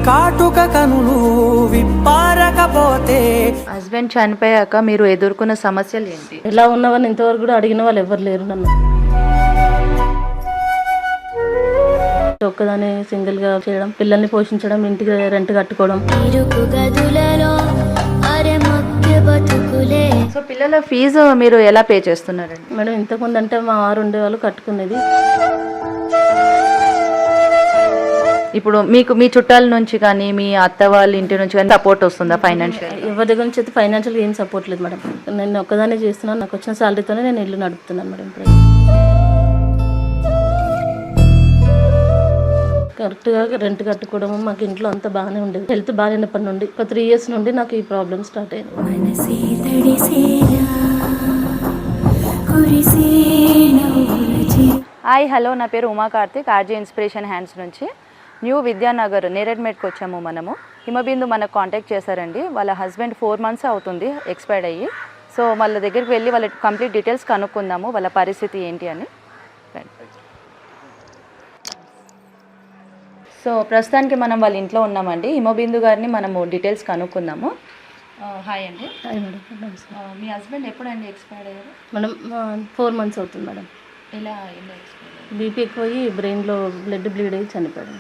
కాటుక కనులు విప్పారకపోతే. హస్బెండ్ చనిపోయాక మీరు ఎదుర్కొన్న సమస్యలు ఏంటి? ఎలా ఉన్నవని ఇంతవరకు కూడా అడిగిన వాళ్ళు ఎవరు లేరు నన్ను. ఒక్కదాన్ని సింగిల్ గా చేయడం, పిల్లల్ని పోషించడం, ఇంటికి రెంట్ కట్టుకోవడం. సో పిల్లల ఫీజు మీరు ఎలా పే చేస్తున్నారండి? మేడం ఇంతకుముందు అంటే మా వారు ఉండేవాళ్ళు కట్టుకునేది. ఇప్పుడు మీకు మీ చుట్టాల నుంచి కానీ మీ అత్త వాళ్ళ ఇంటి నుంచి కానీ సపోర్ట్ వస్తుందా ఫైనాన్షియల్? ఎవరి దగ్గర నుంచి అయితే ఫైనాన్షియల్ ఏం సపోర్ట్ లేదు మేడం. నేను ఒక్కదాన్ని చేస్తున్నాను, నాకు వచ్చిన శాలరీతోనే నేను ఇల్లు నడుపుతున్నాను మేడం. ఇప్పుడు కరెక్ట్గా రెంట్ కట్టుకోవడం, మాకు ఇంట్లో అంతా బాగానే ఉండేది. హెల్త్ బాగాలేనప్పటి నుండి ఒక 3 years నుండి నాకు ఈ ప్రాబ్లమ్ స్టార్ట్ అయింది. హాయ్ హలో, నా పేరు Uma Karthik, RJ inspiration hands నుంచి. న్యూ విద్యానగర్ నేరేడ్మెట్కి వచ్చాము మనము. హిమబిందు మనకు కాంటాక్ట్ చేశారండి. వాళ్ళ హస్బెండ్ 4 months అవుతుంది ఎక్స్పైర్డ్ అయ్యి. సో వాళ్ళ దగ్గరికి వెళ్ళి వాళ్ళ కంప్లీట్ డీటెయిల్స్ కనుక్కుందాము, వాళ్ళ పరిస్థితి ఏంటి అని. సో ప్రస్తుతానికి మనం వాళ్ళ ఇంట్లో ఉన్నామండి. హిమబిందు గారిని మనము డీటెయిల్స్ కనుక్కుందాము. హాయ్ అండి. Hi madam. మీ హస్బెండ్ ఎప్పుడండి ఎక్స్పైర్డ్ అయ్యారు? మేడం 4 months అవుతుంది మేడం. ఎలా ఎక్స్పైర్డ్ అయ్యారు? బీపీ ఎక్కువయ్యి బ్రెయిన్లో బ్లడ్ బ్లీడ్ అయ్యి చనిపోయాడు.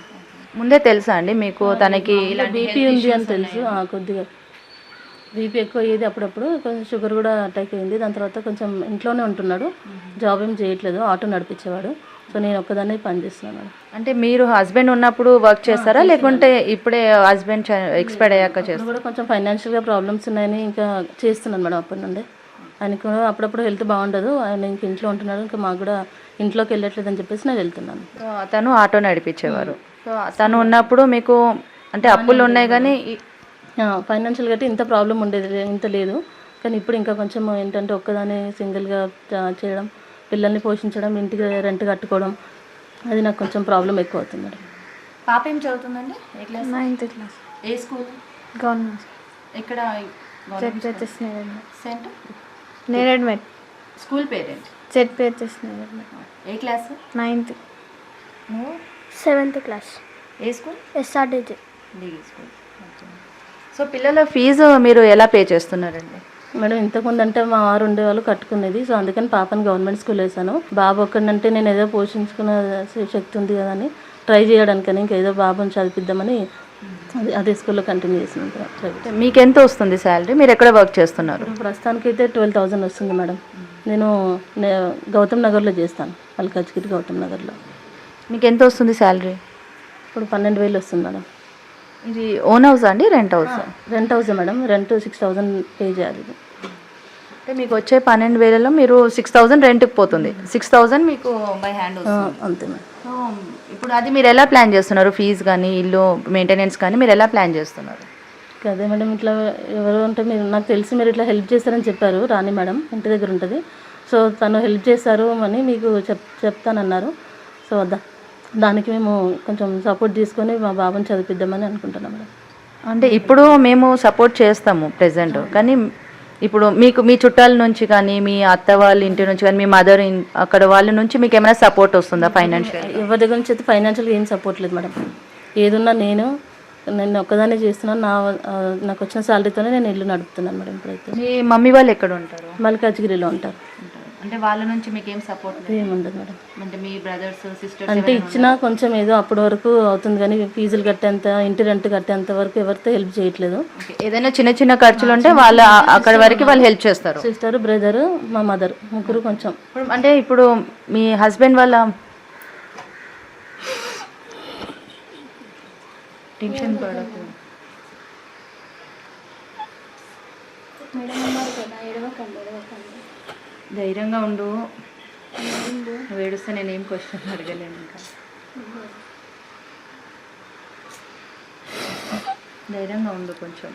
ముందే తెలుసా అండి మీకు తనకి బీపీ ఉంది అని తెలుసు. కొద్దిగా బీపీ ఎక్కువ అయ్యేది, అప్పుడప్పుడు కొంచెం షుగర్ కూడా అటాక్ అయింది. దాని తర్వాత కొంచెం ఇంట్లోనే ఉంటున్నాడు, జాబ్ ఏం చేయట్లేదు, ఆటో నడిపించేవాడు. సో నేను ఒక్కదాన్నే పని చేస్తున్నాను మేడం. అంటే మీరు హస్బెండ్ ఉన్నప్పుడు వర్క్ చేస్తారా, లేకుంటే ఇప్పుడే హస్బెండ్ ఎక్స్పైర్డ్ అయ్యాక చేస్తారా? కూడా కొంచెం ఫైనాన్షియల్గా ప్రాబ్లమ్స్ ఉన్నాయని ఇంకా చేస్తున్నాను మేడం అప్పటి నుండి. ఆయనకు కూడా అప్పుడప్పుడు హెల్త్ బాగుండదు, ఆయన ఇంక ఇంట్లో ఉంటున్నాడు, ఇంకా మాకు కూడా ఇంట్లోకి వెళ్ళట్లేదు అని చెప్పేసి నేను వెళ్తున్నాను. సో తను ఆటో నడిపించేవారు. సో తను ఉన్నప్పుడు మీకు అంటే అప్పులు ఉన్నాయి కానీ ఫైనాన్షియల్గా అయితే ఇంత ప్రాబ్లం ఉండేది, ఇంత లేదు. కానీ ఇప్పుడు ఇంకా కొంచెం ఏంటంటే ఒక్కదాన్ని సింగిల్గా చేయడం, పిల్లల్ని పోషించడం, ఇంటికి రెంట్ కట్టుకోవడం, అది నాకు కొంచెం ప్రాబ్లం ఎక్కువ అవుతుంది మేడం. పాప ఏం చదువుతుందండి? ఏ క్లాస్? 9th class. ఏ స్కూల్? గవర్నమెంట్. ఇక్కడ సెంట్ Neredmet. School parent ZPHS Neredmet. ఏ క్లాస్? 9th. నువ్వు 7th class. ఏ school? SRDJ. Degree school. So పిల్లల ఫీజు మీరు ఎలా పే చేస్తున్నారండి? మేడం ఇంతకుముందు అంటే మా వారు ఉండేవాళ్ళు కట్టుకునేది. సో అందుకని పాపని గవర్నమెంట్ స్కూల్ వేసాను. బాబు ఒక్కడంటే నేను ఏదో పోషించుకునే శక్తి ఉంది కదా అని ట్రై చేయడానికని ఇంకా ఏదో బాబుని చదివిద్దామని అదే స్కూల్లో కంటిన్యూ చేసినాను. మీకు ఎంత వస్తుంది శాలరీ? మీరు ఎక్కడ వర్క్ చేస్తున్నారు? ప్రస్తుతానికి అయితే 12,000 వస్తుంది మేడం. నేను గౌతమ్ నగర్లో చేస్తాను, మల్కాజ్గిరి గౌతమ్ నగర్లో. మీకు ఎంత వస్తుంది శాలరీ? ఇప్పుడు 12,000 వస్తుంది మేడం. ఇది ఓన్ హౌస్ అండి, rent house? Rent house madam. Rent 6,000 pay చేయాలి. అంటే మీకు వచ్చే 12,000లో మీరు 6,000 రెంట్కి పోతుంది, 6,000 మీకు బై హ్యాండ్ వస్తుంది. అంతే మేడం. ఇప్పుడు అది మీరు ఎలా ప్లాన్ చేస్తున్నారు? ఫీజు కానీ ఇల్లు మెయింటెనెన్స్ కానీ మీరు ఎలా ప్లాన్ చేస్తున్నారు? అదే మేడం, ఇట్లా ఎవరు అంటే మీరు నాకు తెలిసి మీరు ఇట్లా హెల్ప్ చేస్తారని చెప్పారు. రాణి మేడం ఇంటి దగ్గర ఉంటుంది. సో తను హెల్ప్ చేస్తారు అని మీకు చెప్తానన్నారు. సో దానికి మేము కొంచెం సపోర్ట్ తీసుకొని మా బాబుని చదివిద్దామని అనుకుంటున్నాం మేడం. అంటే ఇప్పుడు మేము సపోర్ట్ చేస్తాము ప్రెసెంట్, కానీ ఇప్పుడు మీకు మీ చుట్టాల నుంచి కానీ మీ అత్త వాళ్ళ ఇంటి నుంచి కానీ మీ మదర్ అక్కడ వాళ్ళ నుంచి మీకు ఏమైనా సపోర్ట్ వస్తుందా ఫైనాన్షియల్? ఎవరి దగ్గర నుంచి అయితే ఫైనాన్షియల్గా ఏం సపోర్ట్ లేదు మేడం. ఏదున్నా నేను ఒక్కదాన్నే చేస్తున్నాను, నాకు వచ్చిన శాలరీతోనే నేను ఇల్లు నడుపుతున్నాను మేడం. ఇప్పుడైతే మీ మమ్మీ వాళ్ళు ఎక్కడ ఉంటారు? మల్కాజ్గిరిలో ఉంటారు. అంటే వాళ్ళ నుంచి మీకు ఏం సపోర్ట్ ఏముండదు మేడం. అంటే మీ బ్రదర్స్ సిస్టర్స్ అంటే ఇచ్చినా కొంచెం ఏదో అప్పటి వరకు అవుతుంది, కానీ ఫీజులు కట్టేంత, ఇంటి రెంట్ కట్టేంత వరకు ఎవరితో హెల్ప్ చేయట్లేదు. ఏదైనా చిన్న చిన్న ఖర్చులు ఉంటే వాళ్ళు అక్కడ వరకు వాళ్ళు హెల్ప్ చేస్తారు. సిస్టర్, బ్రదర్, మా మదర్, ముగ్గురు కొంచెం. అంటే ఇప్పుడు మీ హస్బెండ్ వాళ్ళ టెన్షన్ పడకు, ధైర్యంగా ఉండు. నువ్వు ఏడుస్తే నేనేం క్వశ్చన్ అడగలేను. ఇంకా ధైర్యంగా ఉండు కొంచెం.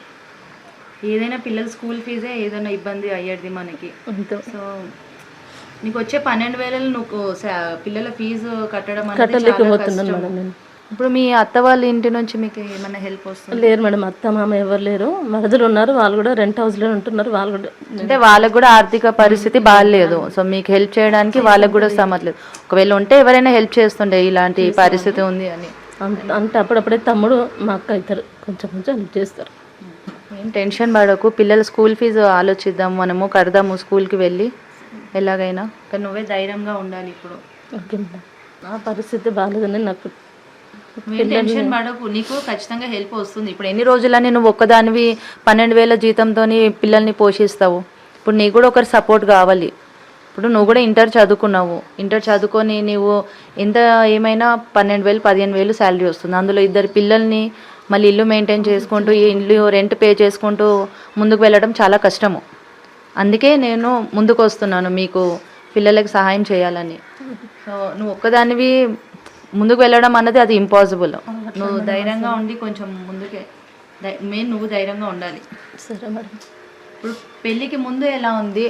ఏదైనా పిల్లల స్కూల్ ఫీజే ఏదైనా ఇబ్బంది అయ్యేది మనకి. సో నీకు వచ్చే 12,000 నువ్వు పిల్లల ఫీజు కట్టడం కట్టలేకపోతున్నాను మేడం నేను. ఇప్పుడు మీ అత్త వాళ్ళ ఇంటి నుంచి మీకు ఏమైనా హెల్ప్ వస్తుంది? లేరు మేడం, అత్త మామ ఎవరు లేరు. మగదులు ఉన్నారు, వాళ్ళు కూడా రెంట్ హౌస్లో ఉంటున్నారు. వాళ్ళు కూడా అంటే వాళ్ళకు కూడా ఆర్థిక పరిస్థితి బాగాలేదు. సో మీకు హెల్ప్ చేయడానికి వాళ్ళకు కూడా సమర్థలేదు. ఒకవేళ ఉంటే ఎవరైనా హెల్ప్ చేస్తుండే, ఇలాంటి పరిస్థితి ఉంది అని. అంటే అప్పుడప్పుడే తమ్ముడు మా అక్క అవుతారు, కొంచెం కొంచెం హెల్ప్ చేస్తారు. ఏం టెన్షన్ పడకు, పిల్లల స్కూల్ ఫీజు ఆలోచిద్దాం, మనము కడదాము స్కూల్కి వెళ్ళి ఎలాగైనా. కానీ నువ్వే ధైర్యంగా ఉండాలి ఇప్పుడు. ఓకే మేడం, నా పరిస్థితి బాగాలేదని నాకు టెన్షన్ పడకు, నీకు ఖచ్చితంగా హెల్ప్ వస్తుంది. ఇప్పుడు ఎన్ని రోజులని నువ్వు ఒక్కదానివి 12,000 జీతంతో పిల్లల్ని పోషిస్తావు? ఇప్పుడు నీకు కూడా ఒకరి సపోర్ట్ కావాలి. ఇప్పుడు నువ్వు కూడా ఇంటర్ చదువుకున్నావు, ఇంటర్ చదువుకొని నీవు ఎంత ఏమైనా 12,000 15,000 శాలరీ వస్తుంది. అందులో 2 పిల్లల్ని మళ్ళీ ఇల్లు మెయింటైన్ చేసుకుంటూ, ఈ ఇల్లు రెంట్ పే చేసుకుంటూ ముందుకు వెళ్ళడం చాలా కష్టము. అందుకే నేను ముందుకు వస్తున్నాను మీకు పిల్లలకి సహాయం చేయాలని. సో నువ్వు ఒక్కదానివి ముందుకు వెళ్ళడం అన్నది అది ఇంపాసిబుల్. నువ్వు ధైర్యంగా ఉండి కొంచెం ముందుకే, మెయిన్ నువ్వు ధైర్యంగా ఉండాలి. సరే మేడం. ఇప్పుడు పెళ్ళికి ముందు ఎలా ఉంది,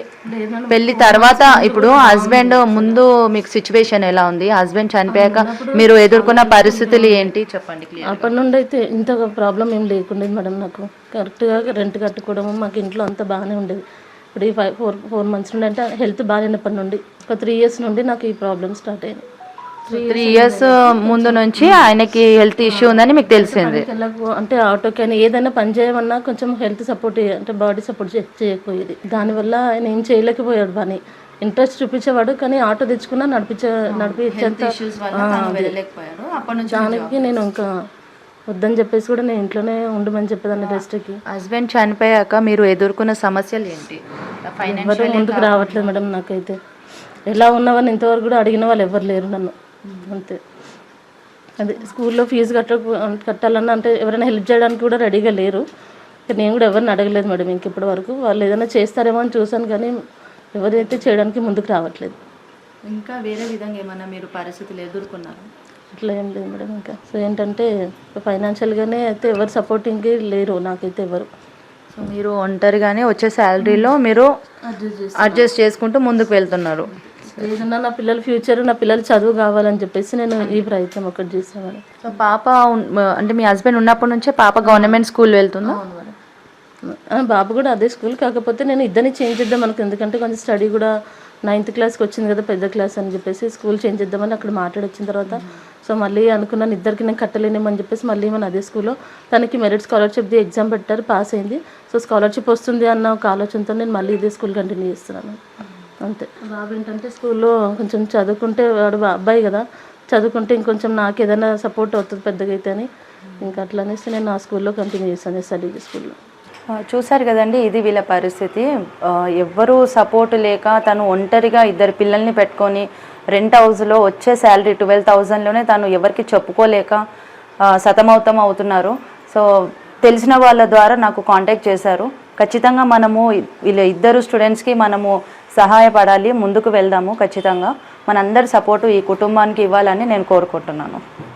పెళ్ళి తర్వాత ఇప్పుడు హస్బెండ్ ముందు మీకు సిచ్యువేషన్ ఎలా ఉంది, హస్బెండ్ చనిపోయాక మీరు ఎదుర్కొన్న పరిస్థితులు ఏంటి చెప్పండి. అప్పటి నుండి అయితే ఇంత ప్రాబ్లం ఏం లేకుండేది మేడం. నాకు కరెక్ట్గా రెంట్ కట్టుకోవడము, మాకు ఇంట్లో అంతా బాగానే ఉండేది. ఇప్పుడు ఈ 4 months నుండి అంటే హెల్త్ బాగాలేనప్పటి నుండి ఒక 3 years నుండి నాకు ఈ ప్రాబ్లమ్ స్టార్ట్ అయింది. 3 years ముందు నుంచి ఆయనకి హెల్త్ ఇష్యూ ఉందని మీకు తెలిసింది. అంటే ఆటోకి అయినా ఏదైనా పని చేయమన్నా కొంచెం హెల్త్ సపోర్ట్, అంటే బాడీ సపోర్ట్ చేయకపోయేది. దానివల్ల ఆయన ఏం చేయలేకపోయాడు పని. ఇంట్రెస్ట్ చూపించేవాడు కానీ ఆటో తెచ్చుకున్నా నడిపించేంత. దానికి నేను ఇంకా వద్దని చెప్పేసి కూడా నేను ఇంట్లోనే ఉండమని చెప్పేదాన్ని రెస్ట్కి. హస్బెండ్ చనిపోయాక మీరు ఎదుర్కొన్న సమస్యలు ఏంటి? ఎవరు ముందుకు రావట్లేదు మేడం. నాకైతే ఎలా ఉన్నావని ఇంతవరకు కూడా అడిగిన వాళ్ళు ఎవరు లేరు నన్ను. అంతే, అదే స్కూల్లో ఫీజు కట్టాలన్నా అంటే ఎవరైనా హెల్ప్ చేయడానికి కూడా రెడీగా లేరు. నేను కూడా ఎవరిని అడగలేదు మేడం ఇంకెప్పటి వరకు. వాళ్ళు ఏదైనా చేస్తారేమో అని చూసాను కానీ ఎవరైతే చేయడానికి ముందుకు రావట్లేదు. ఇంకా వేరే విధంగా ఏమన్నా మీరు పరిస్థితులు ఎదుర్కొన్నారు? అట్లా ఏం లేదు మేడం. ఇంకా సో ఏంటంటే ఫైనాన్షియల్గానే అయితే ఎవరు సపోర్టింగ్కి లేరు నాకైతే ఎవరు. సో మీరు ఒంటరిగానే వచ్చే శాలరీలో మీరు అడ్జస్ట్ చేసుకుంటూ ముందుకు వెళ్తున్నారు. ఏదన్నా నా పిల్లల ఫ్యూచర్, నా పిల్లలు చదువు కావాలని చెప్పేసి నేను ఈ ప్రయత్నం ఒకటి చేస్తాను మేడం. సో పాప అంటే మీ హస్బెండ్ ఉన్నప్పటి నుంచే పాప గవర్నమెంట్ స్కూల్ వెళ్తుందా? బాబు కూడా అదే స్కూల్, కాకపోతే నేను ఇద్దరిని చేంజ్ చేద్దాం అనుకు. ఎందుకంటే కొంచెం స్టడీ కూడా 9th క్లాస్కి వచ్చింది కదా, పెద్ద క్లాస్ అని చెప్పేసి స్కూల్ చేంజ్ చేద్దామని అక్కడ మాట్లాడొచ్చిన తర్వాత సో మళ్ళీ అనుకున్నాను ఇద్దరికి నేను కట్టలేనేమని చెప్పేసి మళ్ళీ మన అదే స్కూల్లో తనకి మెరిట్ స్కాలర్షిప్ది ఎగ్జామ్ పెట్టారు, పాస్ అయింది. సో స్కాలర్షిప్ వస్తుంది అన్న ఒక ఆలోచనతో నేను మళ్ళీ ఇదే స్కూల్ కంటిన్యూ చేస్తున్నాను. అంతే. బాబు ఏంటంటే స్కూల్లో కొంచెం చదువుకుంటే, వాడు అబ్బాయి కదా, చదువుకుంటే ఇంకొంచెం నాకు ఏదైనా సపోర్ట్ అవుతుంది పెద్దగా అయితే అని ఇంకా అట్లా అనేసి నేను ఆ స్కూల్లో కంటిన్యూ చేస్తాను, స్టడీ స్కూల్లో. చూసారు కదండి, ఇది వీళ్ళ పరిస్థితి. ఎవ్వరూ సపోర్ట్ లేక తను ఒంటరిగా 2 పిల్లల్ని పెట్టుకొని రెంట్ హౌస్లో వచ్చే శాలరీ 12,000లోనే తను ఎవరికి చెప్పుకోలేక సతమౌతం అవుతున్నారు. సో తెలిసిన వాళ్ళ ద్వారా నాకు కాంటాక్ట్ చేశారు. ఖచ్చితంగా మనము వీళ్ళ 2 స్టూడెంట్స్కి మనము సహాయపడాలి, ముందుకు వెళ్దాము. ఖచ్చితంగా మనందరి సపోర్టు ఈ కుటుంబానికి ఇవ్వాలని నేను కోరుకుంటున్నాను.